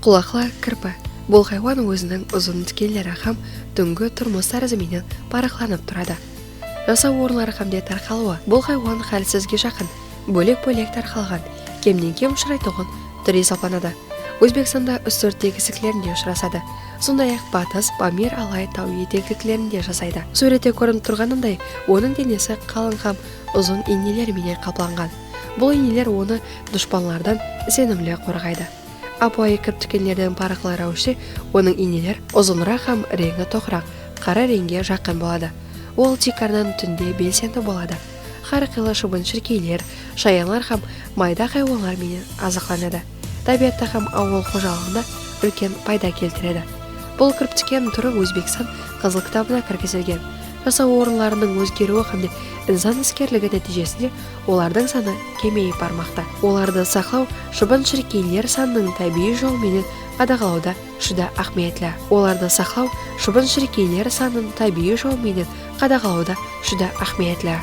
Құлақла кірпі. Бұл хайуан өзінің ұзын тікенлері һәм түнгі тұрмыс тәрізіменен парықланып тұрады. Жасау орынлары һәмде тарқалуы. Бұл хайуан хәлсізге жақын, бөлек-бөлек тарқалған, кемнен-кем ұшырайтұғын түрі сапанады. Өзбекстанда үстірт егісіклерінде ұшырасады. Сондай-ақ Батыс, Памир, Алай тау етектілерінде жасайды. Суретте көрініп тұрғанындай, оның денесі қалың һәм ұзын инелерменен қапланған. Бұл инелер оны дұшпанлардан сенімлі қорғайды. Апуайы кірптікенлердің парықлары өшсе, оның инелер ұзынырақ һәм реңі тоқырақ, қара реңге жақын болады. Ол тикардан түнде белсенді болады. Қарқилы шыбын-шіркейлер, шаянлар һәм майда хайуанлармен азықланады. Табиатта һәм ауыл қожалығында үлкен пайда келтіреді. Бұл кірптікен түрі Өзбекстан қызыл кітабына кіргізілген. Жасау орынларының өзгеруі һәмде инсан іскерлігі нәтижесінде олардың саны кемейіп бармақта. Оларды сақлау шыбын-шіркейлер санының табиғи жолменен қадағалауда жүдә ахметлі. Оларды сақлау шыбын-шіркейлер санының табиғи жолменен қадағалауда жүдә ахметлі.